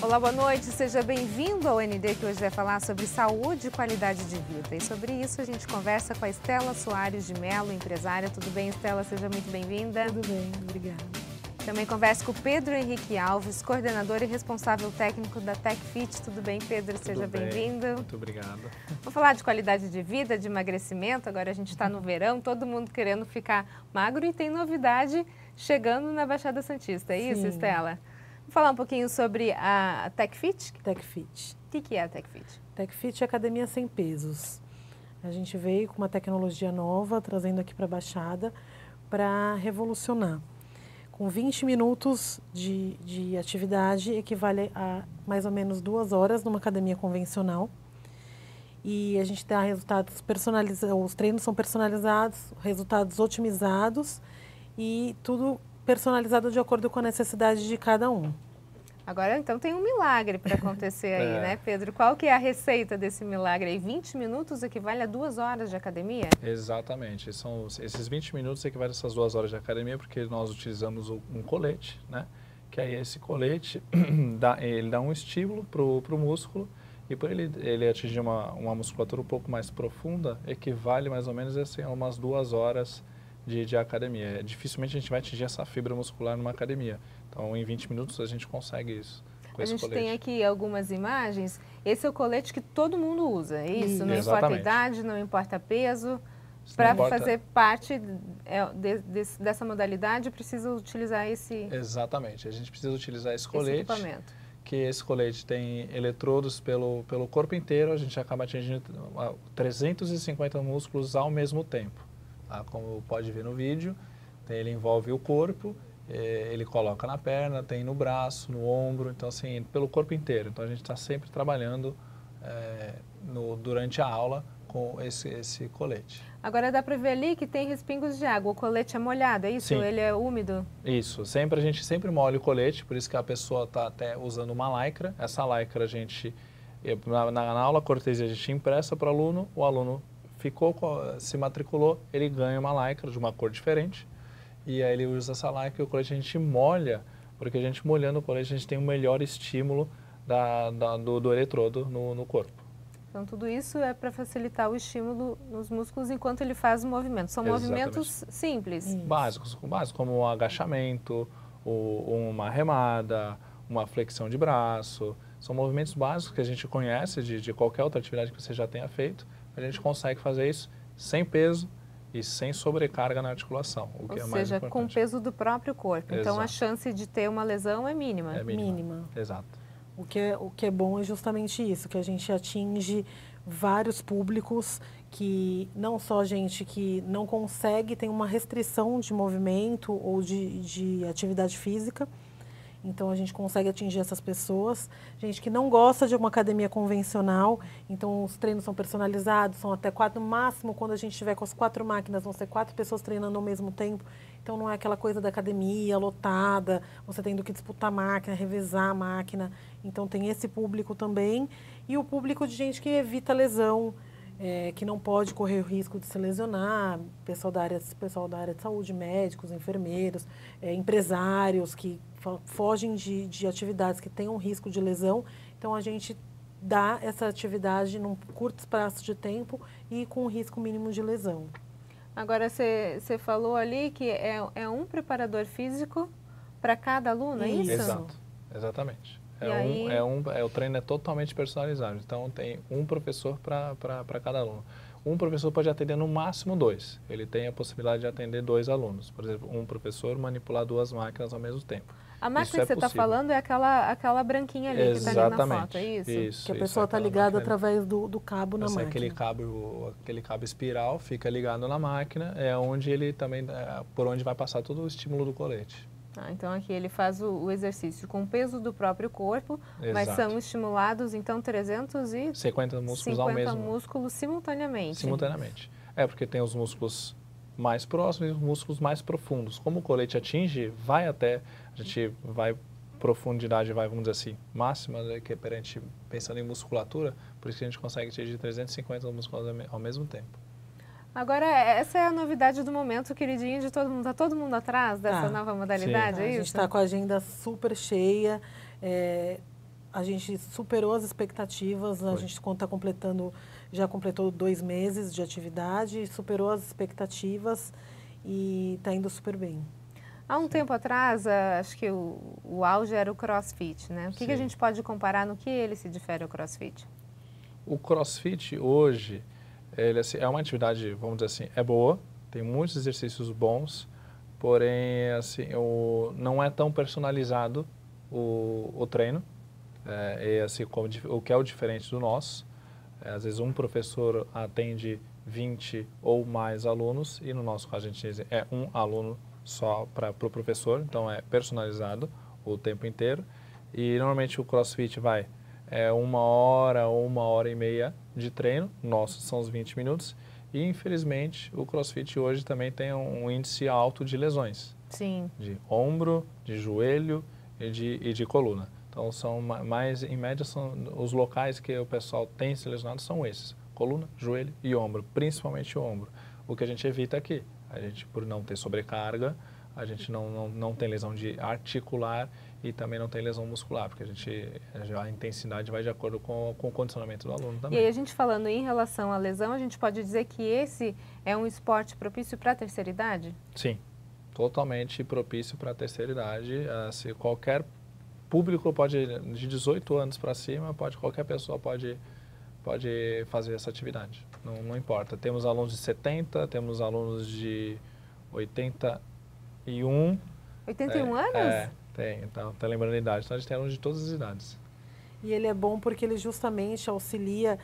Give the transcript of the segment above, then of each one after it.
Olá, boa noite, seja bem-vindo ao ND, que hoje vai falar sobre saúde e qualidade de vida. E sobre isso a gente conversa com a Estela Soares de Mello, empresária. Tudo bem, Estela? Seja muito bem-vinda. Tudo bem, obrigada. Também converso com o Pedro Henrique Alves, coordenador e responsável técnico da TechFit. Tudo bem, Pedro? Seja bem-vindo. Muito obrigado. Vamos falar de qualidade de vida, de emagrecimento. Agora a gente está no verão, todo mundo querendo ficar magro e tem novidade chegando na Baixada Santista. É isso, Estela? Vamos falar um pouquinho sobre a TechFit? TechFit. O que é a TechFit? TechFit é academia sem pesos. A gente veio com uma tecnologia nova, trazendo aqui para a Baixada, para revolucionar. Com 20 minutos de atividade, equivale a mais ou menos 2 horas numa academia convencional. E a gente dá resultados personalizados, os treinos são personalizados, resultados otimizados e tudo personalizado de acordo com a necessidade de cada um. Agora, então, tem um milagre para acontecer aí, né, Pedro? Qual que é a receita desse milagre aí? 20 minutos equivale a 2 horas de academia? Exatamente. Esses 20 minutos equivalem a essas 2 horas de academia, porque nós utilizamos um colete, né? Que aí esse colete, ele dá um estímulo para o músculo e por ele atingir uma musculatura um pouco mais profunda, equivale mais ou menos assim, a umas 2 horas de academia. Dificilmente a gente vai atingir essa fibra muscular numa academia. Então, em 20 minutos a gente consegue isso com esse colete. A gente tem aqui algumas imagens. Esse é o colete que todo mundo usa, é isso? Não Exatamente. importa a idade, não importa peso. Para fazer parte dessa modalidade, precisa utilizar esse... Exatamente. A gente precisa utilizar esse colete. Esse equipamento. Que esse colete tem eletrodos pelo corpo inteiro. A gente acaba atingindo 350 músculos ao mesmo tempo. Tá? Como pode ver no vídeo, ele envolve o corpo. Ele coloca na perna, tem no braço, no ombro, então assim, pelo corpo inteiro. Então a gente está sempre trabalhando durante a aula com esse colete. Agora dá para ver ali que tem respingos de água, o colete é molhado, é isso? Sim. Ele é úmido? Isso, a gente sempre molha o colete, por isso que a pessoa está até usando uma lycra. Essa lycra a gente, na aula cortesia a gente impressa para o aluno se matriculou, ele ganha uma lycra de uma cor diferente. E aí ele usa essa lycra e o colete a gente molha, porque a gente molhando o colete a gente tem um melhor estímulo do eletrodo no corpo. Então tudo isso é para facilitar o estímulo nos músculos enquanto ele faz o movimento. São movimentos simples. Básicos, como um agachamento, uma remada, uma flexão de braço. São movimentos básicos que a gente conhece de qualquer outra atividade que você já tenha feito. A gente consegue fazer isso sem peso e sem sobrecarga na articulação, o que é mais importante. Ou seja, com o peso do próprio corpo. Então, Exato. a chance de ter uma lesão é mínima. É mínima. Exato. O que é bom é justamente isso, que a gente atinge vários públicos, que não só gente que não consegue, tem uma restrição de movimento ou de atividade física. Então, a gente consegue atingir essas pessoas. Gente que não gosta de uma academia convencional, então os treinos são personalizados, são até 4, no máximo, quando a gente estiver com as 4 máquinas, vão ser 4 pessoas treinando ao mesmo tempo. Então, não é aquela coisa da academia lotada, você tendo que disputar a máquina, revezar a máquina. Então, tem esse público também. E o público de gente que evita lesão, que não pode correr o risco de se lesionar, pessoal da área de saúde, médicos, enfermeiros, empresários que fogem de atividades que tenham risco de lesão. Então, a gente dá essa atividade num curto espaço de tempo e com um risco mínimo de lesão. Agora, você falou ali que é um preparador físico para cada aluno, é isso? Exato, exatamente. O treino é totalmente personalizado, então tem um professor para cada aluno. Um professor pode atender no máximo 2, ele tem a possibilidade de atender 2 alunos. Por exemplo, um professor manipular 2 máquinas ao mesmo tempo. A máquina que você está falando é aquela branquinha ali que está ali na foto, é isso? Isso, que a pessoa está ligada através do cabo na máquina. Aquele cabo espiral fica ligado na máquina, é onde ele também, por onde vai passar todo o estímulo do colete. Então aqui ele faz o exercício com o peso do próprio corpo, Exato. Mas são estimulados então 350 músculos ao mesmo músculos simultaneamente. Simultaneamente. Porque tem os músculos mais próximos e os músculos mais profundos. Como o colete atinge, a gente vai profundidade, vamos dizer assim, máxima, que a gente pensando em musculatura, por isso que a gente consegue atingir 350 músculos ao mesmo tempo. Agora, essa é a novidade do momento, queridinho, de todo mundo. Está todo mundo atrás dessa nova modalidade, sim. é isso? A gente está com a agenda super cheia. a gente superou as expectativas, a gente está completando, já completou 2 meses de atividade, superou as expectativas e está indo super bem. Há um tempo atrás, acho que o auge era o CrossFit, né? O que a gente pode comparar, no que ele se difere ao CrossFit? O CrossFit hoje, ele assim, é uma atividade, vamos dizer assim, é boa, tem muitos exercícios bons, porém assim, não é tão personalizado o treino, assim, o que é o diferente do nosso. Às vezes um professor atende 20 ou mais alunos e no nosso caso a gente diz é um aluno só para o professor, então é personalizado o tempo inteiro. E normalmente o CrossFit vai 1 hora ou 1 hora e meia de treino, nossos são os 20 minutos. E infelizmente o CrossFit hoje também tem um índice alto de lesões. Sim. De ombro, de joelho e de coluna. Então são mais, em média, são os locais que o pessoal tem se lesionado são esses: coluna, joelho e ombro, principalmente o ombro. O que a gente evita aqui, a gente por não ter sobrecarga, a gente não tem lesão de articular e também não tem lesão muscular, porque a intensidade vai de acordo com o condicionamento do aluno também. E aí a gente falando em relação à lesão, a gente pode dizer que esse é um esporte propício para a terceira idade? Sim, totalmente propício para a terceira idade. Se qualquer público pode, de 18 anos para cima, qualquer pessoa pode fazer essa atividade, não importa. Temos alunos de 70, temos alunos de 81. 81 anos? Tem, então, tá lembrando a idade, então a gente tem alunos de todas as idades. E ele é bom porque ele justamente auxilia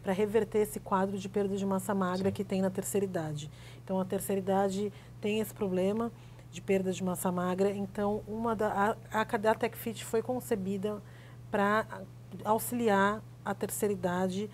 para reverter esse quadro de perda de massa magra que tem na terceira idade. Então, a terceira idade tem esse problema de perda de massa magra, então a TechFit foi concebida para auxiliar a terceira idade.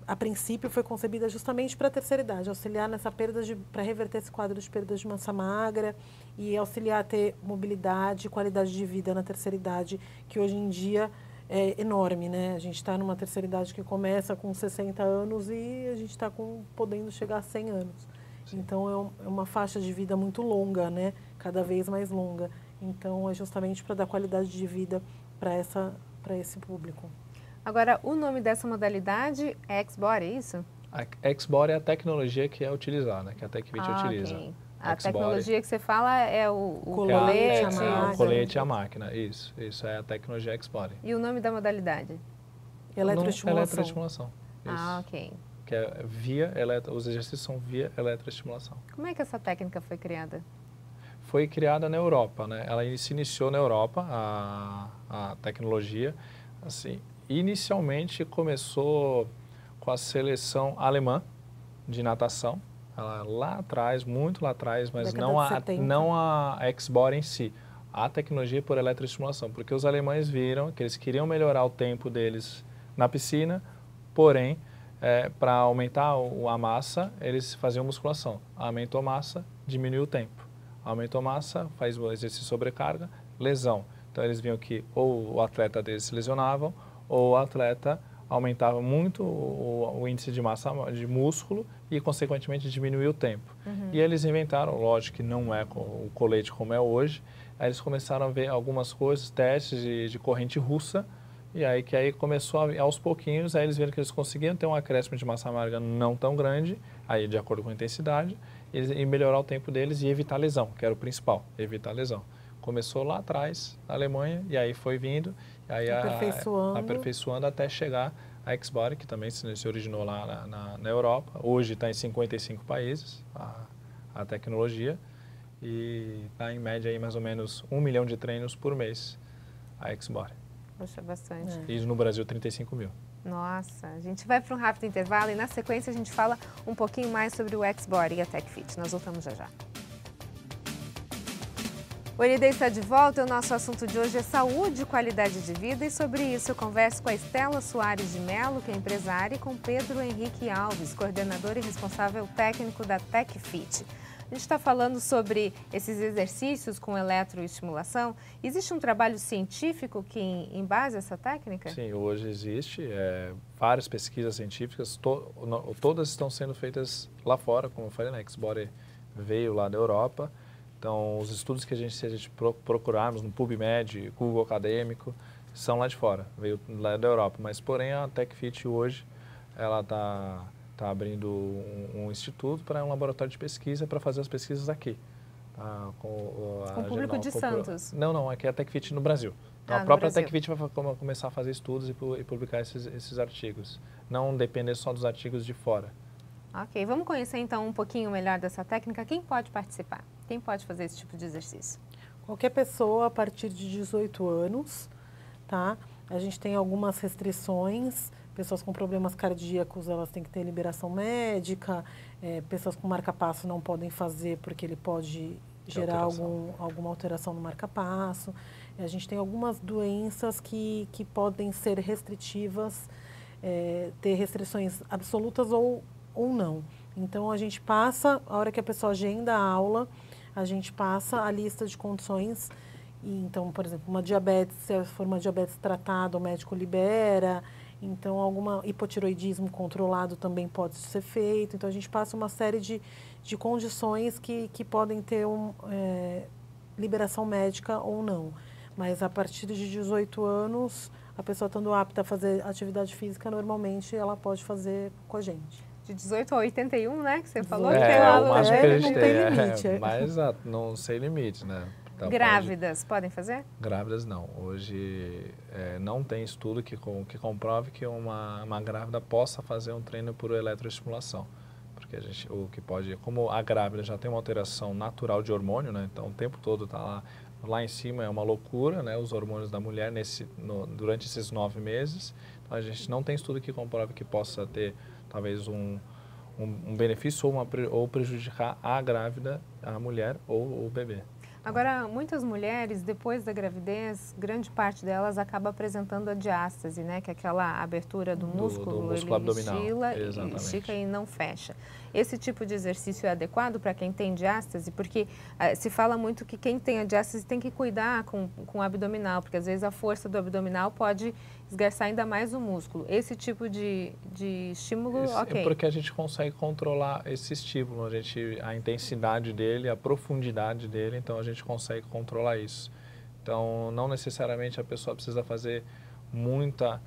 A princípio foi concebida justamente para a terceira idade, auxiliar nessa para reverter esse quadro de perda de massa magra e auxiliar a ter mobilidade e qualidade de vida na terceira idade, que hoje em dia é enorme, né? A gente está numa terceira idade que começa com 60 anos e a gente está podendo chegar a 100 anos. Sim. Então é uma faixa de vida muito longa, né? Cada vez mais longa. Então é justamente para dar qualidade de vida para esse público. Agora, o nome dessa modalidade é X-Body, é isso? A X-Body é a tecnologia que é utilizada, que a TechFit utiliza. Okay. A tecnologia que você fala é o colete, o colete e a máquina. Isso é a tecnologia X-Body. E o nome da modalidade? Eletroestimulação. Isso. Ok. Que é os exercícios são via eletroestimulação. Como é que essa técnica foi criada? Foi criada na Europa, né? Ela se iniciou na Europa, a tecnologia, assim. Inicialmente começou com a seleção alemã de natação, lá atrás, muito lá atrás, mas não a X-Body em si, a tecnologia por eletroestimulação, porque os alemães viram que eles queriam melhorar o tempo deles na piscina, porém, para aumentar a massa, eles faziam musculação. Aumentou a massa, diminuiu o tempo. Aumentou a massa, faz o exercício de sobrecarga, lesão. Então eles viam que ou o atleta deles se lesionavam, ou o atleta aumentava muito o índice de massa de músculo e, consequentemente, diminuía o tempo. E eles inventaram, lógico que não é o colete como é hoje, aí eles começaram a ver algumas coisas, testes de corrente russa, e aí começou aos pouquinhos, aí eles viram que eles conseguiam ter um acréscimo de massa magra não tão grande, aí de acordo com a intensidade, e melhorar o tempo deles e evitar lesão, que era o principal, evitar lesão. Começou lá atrás, na Alemanha, e aí foi vindo, aí aperfeiçoando até chegar a X-Body, que também se originou lá na Europa. Hoje está em 55 países, a tecnologia, e está em média aí mais ou menos 1 milhão de treinos por mês, a X-Body. Poxa, bastante. E no Brasil, 35 mil. Nossa, a gente vai para um rápido intervalo e na sequência a gente fala um pouquinho mais sobre o X-Body e a TechFit. Nós voltamos já. O ND está de volta e o nosso assunto de hoje é saúde e qualidade de vida, e sobre isso eu converso com a Estela Soares de Mello, que é empresária, e com Pedro Henrique Alves, coordenador e responsável técnico da TechFit. A gente está falando sobre esses exercícios com eletroestimulação. Existe um trabalho científico que embasa essa técnica? Sim, hoje existe várias pesquisas científicas, todas estão sendo feitas lá fora, como eu falei, né? X-Body veio lá da Europa. Então, os estudos que se a gente procurarmos no PubMed, Google Acadêmico, são lá de fora, veio lá da Europa. Mas, porém, a TechFit hoje, ela está abrindo um instituto para um laboratório de pesquisa para fazer as pesquisas aqui. Com o público de Santos? Não, aqui é a TechFit no Brasil. Então, a própria TechFit vai começar a fazer estudos e publicar esses artigos. Não depender só dos artigos de fora. Ok, vamos conhecer então um pouquinho melhor dessa técnica. Quem pode participar? Quem pode fazer esse tipo de exercício? Qualquer pessoa a partir de 18 anos, tá? A gente tem algumas restrições. Pessoas com problemas cardíacos, elas têm que ter liberação médica. Pessoas com marca-passo não podem fazer porque ele pode gerar alguma alteração no marca-passo. A gente tem algumas doenças que podem ser restritivas, ter restrições absolutas ou não. Então, a gente passa, a hora que a pessoa agenda a aula, a gente passa a lista de condições. Então, por exemplo, uma diabetes, se for uma diabetes tratada, o médico libera. Então, algum hipotiroidismo controlado também pode ser feito. Então, a gente passa uma série de condições que podem ter liberação médica ou não. Mas a partir de 18 anos, a pessoa estando apta a fazer atividade física, normalmente ela pode fazer com a gente. De 18 a 81, né? Que você falou? O máximo que a gente tem limite. Mas não sem limite, né? Então, grávidas podem fazer? Grávidas não. Hoje não tem estudo que comprove que uma grávida possa fazer um treino por eletroestimulação. Porque o que pode, como a grávida já tem uma alteração natural de hormônio, né? Então o tempo todo está lá em cima, é uma loucura, né? Os hormônios da mulher durante esses 9 meses. Então a gente não tem estudo que comprove que possa ter talvez um benefício ou prejudicar a grávida, a mulher ou o bebê. Agora, muitas mulheres, depois da gravidez, grande parte delas acaba apresentando a diástase, né? Que é aquela abertura do músculo, ele abdominal. estica e não fecha. Esse tipo de exercício é adequado para quem tem diástase? Porque se fala muito que quem tem a diástase tem que cuidar com o abdominal, porque às vezes a força do abdominal pode esgarçar ainda mais o músculo. Esse tipo de estímulo, ok. É porque a gente consegue controlar esse estímulo, a intensidade dele, a profundidade dele, então a gente consegue controlar isso. Então, não necessariamente a pessoa precisa fazer muita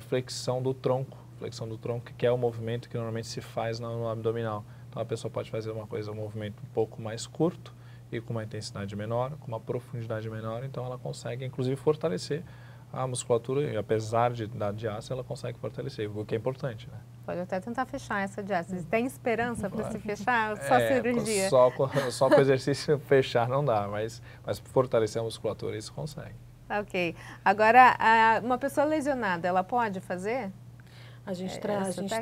flexão do tronco, que é o movimento que normalmente se faz no abdominal. Então, a pessoa pode fazer um movimento um pouco mais curto e com uma intensidade menor, com uma profundidade menor, então ela consegue, inclusive, fortalecer a musculatura, e apesar da diástase, ela consegue fortalecer, o que é importante, né? Pode até tentar fechar essa diástase. Tem esperança para se fechar? Só cirurgia? Só com exercício fechar não dá, mas fortalecer a musculatura, isso consegue. Ok. Agora, uma pessoa lesionada, ela pode fazer? A gente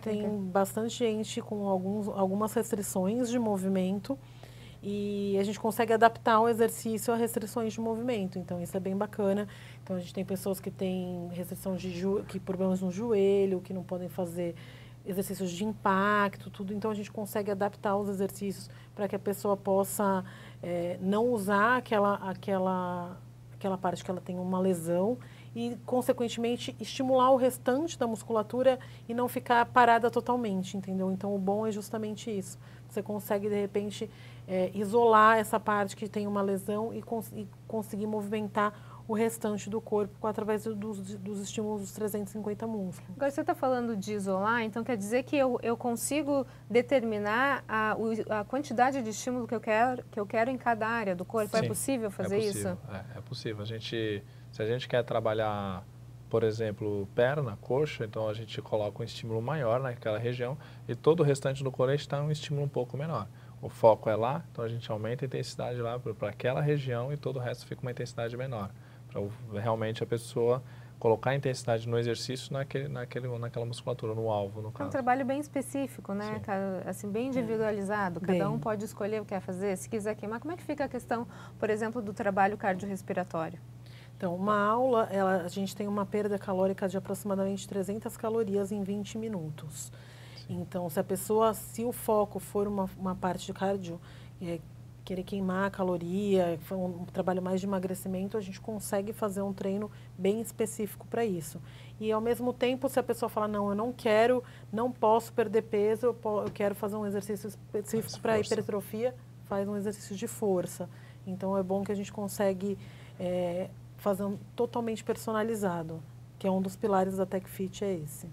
tem bastante gente com algumas restrições de movimento e a gente consegue adaptar o exercício a restrições de movimento. Então, isso é bem bacana. Então, a gente tem pessoas que têm restrição problemas no joelho, que não podem fazer exercícios de impacto, tudo. Então, a gente consegue adaptar os exercícios para que a pessoa possa não usar aquela parte que ela tem uma lesão e, consequentemente, estimular o restante da musculatura e não ficar parada totalmente, entendeu? Então, o bom é justamente isso. Você consegue, de repente, isolar essa parte que tem uma lesão e conseguir movimentar o restante do corpo através dos estímulos dos 350 músculos. Agora, você está falando de isolar, então quer dizer que eu consigo determinar a quantidade de estímulo que eu quero em cada área do corpo? Sim, é possível fazer isso? É possível. Se a gente quer trabalhar, por exemplo, perna, coxa, então a gente coloca um estímulo maior naquela região e todo o restante do colete está um estímulo um pouco menor. O foco é lá, então a gente aumenta a intensidade lá para aquela região e todo o resto fica uma intensidade menor. Para realmente a pessoa colocar a intensidade no exercício naquela musculatura, no alvo, no caso. É um trabalho bem específico, né? Assim, bem individualizado. Cada um pode escolher o que quer fazer. Se quiser queimar, como é que fica a questão, por exemplo, do trabalho cardiorrespiratório? Então, uma aula, a gente tem uma perda calórica de aproximadamente 300 calorias em 20 minutos. Sim. Então, se o foco for uma parte de cardio, querer queimar a caloria, foi um trabalho mais de emagrecimento, a gente consegue fazer um treino bem específico para isso. E, ao mesmo tempo, se a pessoa falar, não, eu não posso perder peso, eu quero fazer um exercício específico para hipertrofia, faz um exercício de força. Então, é bom que a gente consegue fazendo totalmente personalizado, que é um dos pilares da TechFit, é esse.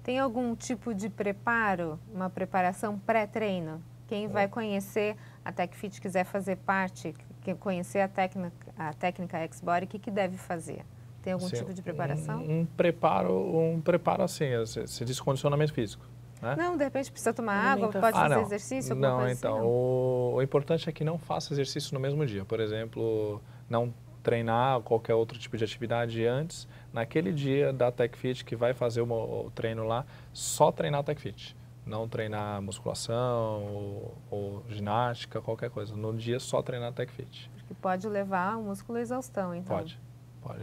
Tem algum tipo de preparo, uma preparação pré-treino? Quem vai conhecer a TechFit, quiser fazer parte, conhecer a técnica X-Body, o que deve fazer? Tem algum tipo de preparação? Um preparo assim, se diz condicionamento físico. Né? Não, de repente precisa tomar água, pode fazer exercício, alguma coisa então, assim? Não, o importante é que não faça exercício no mesmo dia. Por exemplo, não treinar qualquer outro tipo de atividade antes, naquele dia da TechFit que vai fazer o treino lá, só treinar a TechFit. Não treinar musculação ou ginástica, qualquer coisa. No dia só treinar a TechFit. Porque pode levar o músculo à exaustão, então. Pode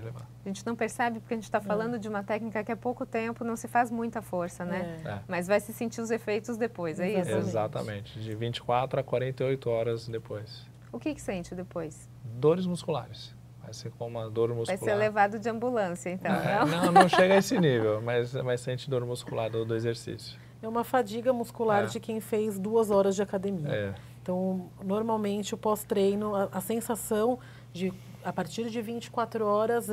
levar. A gente não percebe porque a gente está falando de uma técnica que há pouco tempo não se faz muita força, né? Mas vai se sentir os efeitos depois, é isso? Exatamente. De 24 a 48 horas depois. O que sente depois? Dores musculares. Vai ser como uma dor muscular. Vai ser levado de ambulância, então, não chega a esse nível, mas sente dor muscular do exercício. É uma fadiga muscular de quem fez 2 horas de academia. Então, normalmente, o pós-treino, a sensação de, a partir de 24 horas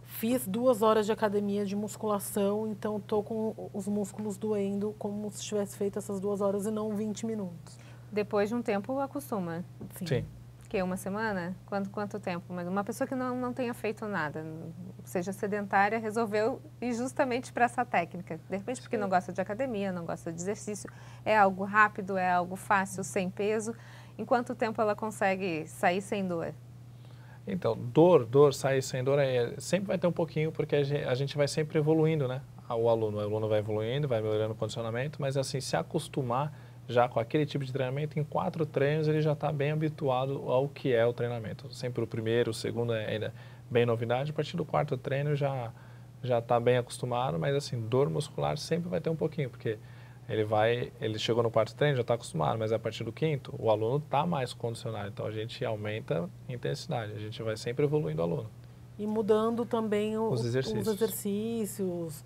fiz 2 horas de academia de musculação, então estou com os músculos doendo como se tivesse feito essas 2 horas e não 20 minutos. Depois de um tempo, acostuma? Sim. Que uma semana? Quanto tempo? Mas uma pessoa que não tenha feito nada, seja sedentária, resolveu ir justamente para essa técnica. De repente, porque não gosta de academia, não gosta de exercício, é algo rápido, é algo fácil, sem peso. Em quanto tempo ela consegue sair sem dor? Então, sair sem dor, sempre vai ter um pouquinho, porque a gente vai sempre evoluindo, né? O aluno vai evoluindo, vai melhorando o condicionamento, mas assim, se acostumar já com aquele tipo de treinamento, em 4 treinos ele já está bem habituado ao que é o treinamento. Sempre o primeiro, o segundo é ainda bem novidade, a partir do 4º treino já está bem acostumado, mas assim, dor muscular sempre vai ter um pouquinho, porque ele chegou no 4º treino, já está acostumado, mas a partir do 5º, o aluno está mais condicionado, então a gente aumenta a intensidade, a gente vai sempre evoluindo o aluno. E mudando também os exercícios,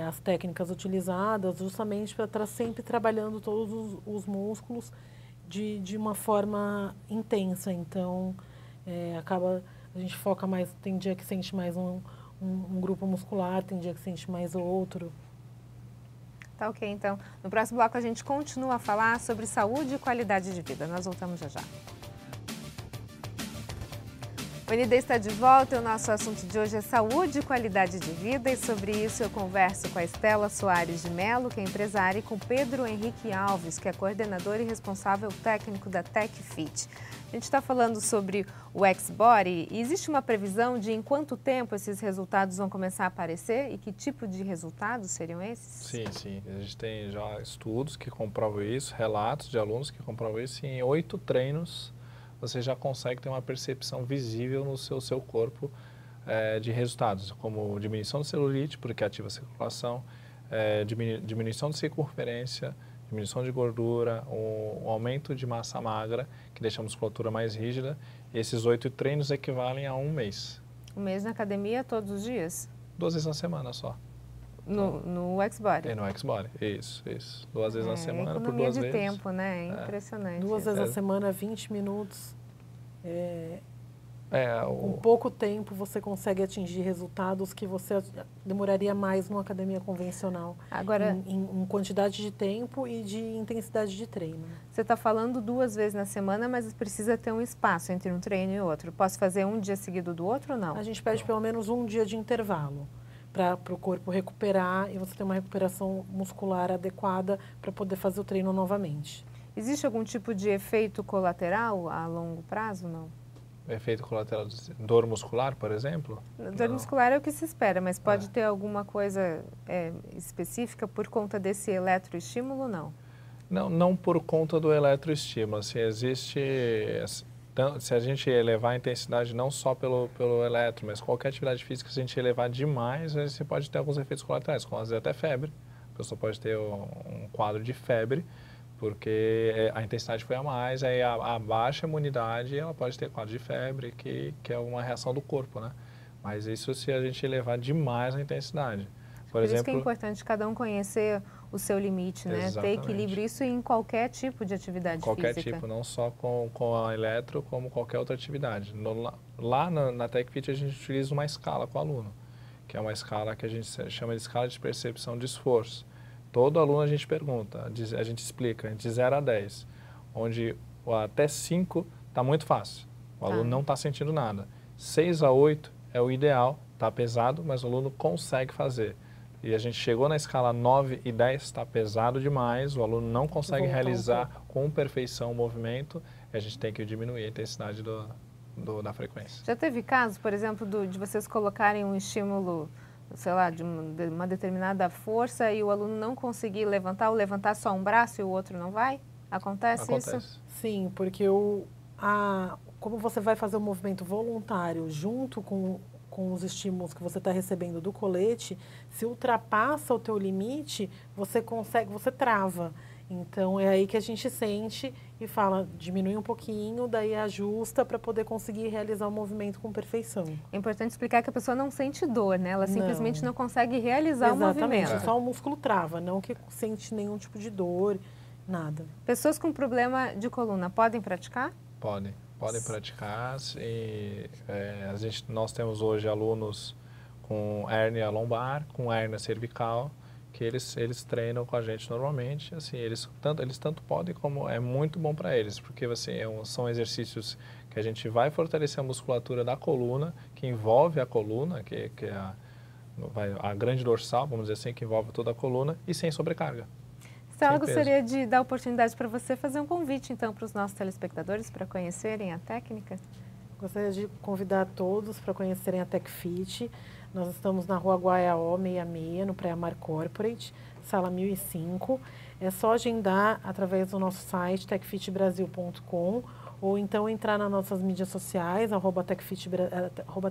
as técnicas utilizadas, justamente para estar sempre trabalhando todos os músculos de uma forma intensa. Então, a gente foca mais, tem dia que sente mais um grupo muscular, tem dia que sente mais outro. Tá ok, então. No próximo bloco a gente continua a falar sobre saúde e qualidade de vida. Nós voltamos já já. O ND está de volta e o nosso assunto de hoje é saúde e qualidade de vida, e sobre isso eu converso com a Estela Soares de Mello, que é empresária, e com Pedro Henrique Alves, que é coordenador e responsável técnico da TechFit. A gente está falando sobre o X-Body e existe uma previsão de em quanto tempo esses resultados vão começar a aparecer e que tipo de resultados seriam esses? Sim. A gente tem já estudos que comprovam isso, relatos de alunos que comprovam isso. Em 8 treinos você já consegue ter uma percepção visível no seu corpo de resultados, como diminuição de celulite, porque ativa a circulação, diminuição de circunferência, diminuição de gordura, um aumento de massa magra, que deixa a musculatura mais rígida. Esses 8 treinos equivalem a 1 mês. 1 mês na academia, todos os dias? 2 vezes na semana só. No X-Body? No X-Body, isso. 2 vezes na semana, por 2 vezes. Economia de tempo, né? Impressionante. 2 vezes na semana, 20 minutos. Com pouco tempo você consegue atingir resultados que você demoraria mais numa academia convencional. Agora, em quantidade de tempo e de intensidade de treino. Você está falando 2 vezes na semana, mas precisa ter um espaço entre um treino e outro. Posso fazer um dia seguido do outro ou não? A gente pede pelo menos um dia de intervalo para o corpo recuperar e você ter uma recuperação muscular adequada para poder fazer o treino novamente. Existe algum tipo de efeito colateral a longo prazo, não? Efeito colateral de dor muscular, por exemplo? Dor muscular é o que se espera, mas pode ter alguma coisa específica por conta desse eletroestímulo, não? Não por conta do eletroestímulo. Se a gente elevar a intensidade não só pelo eletro, mas qualquer atividade física, se a gente elevar demais, você pode ter alguns efeitos colaterais, como às vezes até febre. A pessoa pode ter um quadro de febre, porque a intensidade foi a mais, aí a baixa imunidade, ela pode ter quadro de febre, que é uma reação do corpo, né? Mas isso se a gente elevar demais a intensidade. Por exemplo, isso que é importante cada um conhecer o seu limite, né? Exatamente. Ter equilíbrio, isso em qualquer tipo de atividade Qualquer física. tipo, não só com a eletro, como qualquer outra atividade. Lá na TechFit a gente utiliza uma escala com o aluno, que é uma escala que a gente chama de escala de percepção de esforço. Todo aluno a gente pergunta, a gente explica, de 0 a 10, onde até 5 está muito fácil, o aluno não está sentindo nada. 6 a 8 é o ideal, está pesado, mas o aluno consegue fazer. E a gente chegou na escala 9 e 10, está pesado demais, o aluno não consegue realizar com perfeição o movimento, e a gente tem que diminuir a intensidade da frequência. Já teve casos, por exemplo, de vocês colocarem um estímulo, sei lá, de uma determinada força e o aluno não conseguir levantar, ou levantar só um braço e o outro não vai? Acontece isso? Sim, porque como você vai fazer o movimento voluntário junto com os estímulos que você está recebendo do colete, se ultrapassa o teu limite, você trava. Então, é aí que a gente sente e fala, diminui um pouquinho, daí ajusta para poder conseguir realizar o movimento com perfeição. É importante explicar que a pessoa não sente dor, né? Ela simplesmente não consegue realizar o movimento. Exatamente, só o músculo trava, não que sente nenhum tipo de dor, nada. Pessoas com problema de coluna podem praticar? Podem praticar. Nós temos hoje alunos com hérnia lombar, com hérnia cervical, que eles treinam com a gente normalmente. Assim, eles tanto podem como é muito bom para eles, porque assim, são exercícios que a gente vai fortalecer a musculatura da coluna, que envolve a coluna, que é a grande dorsal, vamos dizer assim, que envolve toda a coluna, e sem sobrecarga. Estela, gostaria de dar oportunidade para você fazer um convite, então, para os nossos telespectadores para conhecerem a técnica. Gostaria de convidar todos para conhecerem a TechFit. Nós estamos na Rua Guaiaó 66, no Praia-Mar Corporate, sala 1005. É só agendar através do nosso site, techfitbrasil.com, ou então entrar nas nossas mídias sociais,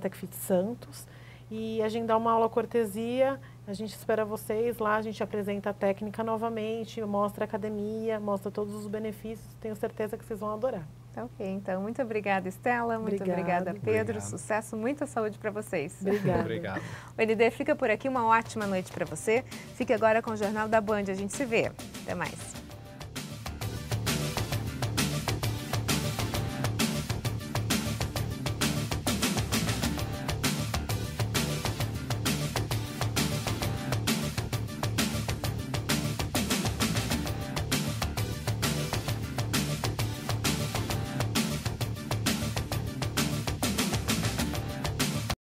@techfitsantos, e agendar uma aula cortesia. A gente espera vocês lá, a gente apresenta a técnica novamente, mostra a academia, mostra todos os benefícios. Tenho certeza que vocês vão adorar. Tá ok, então muito obrigada, Estela, muito obrigada, Pedro, sucesso, muita saúde para vocês. Obrigada. Obrigado. O ND fica por aqui, uma ótima noite para você. Fique agora com o Jornal da Band, a gente se vê. Até mais.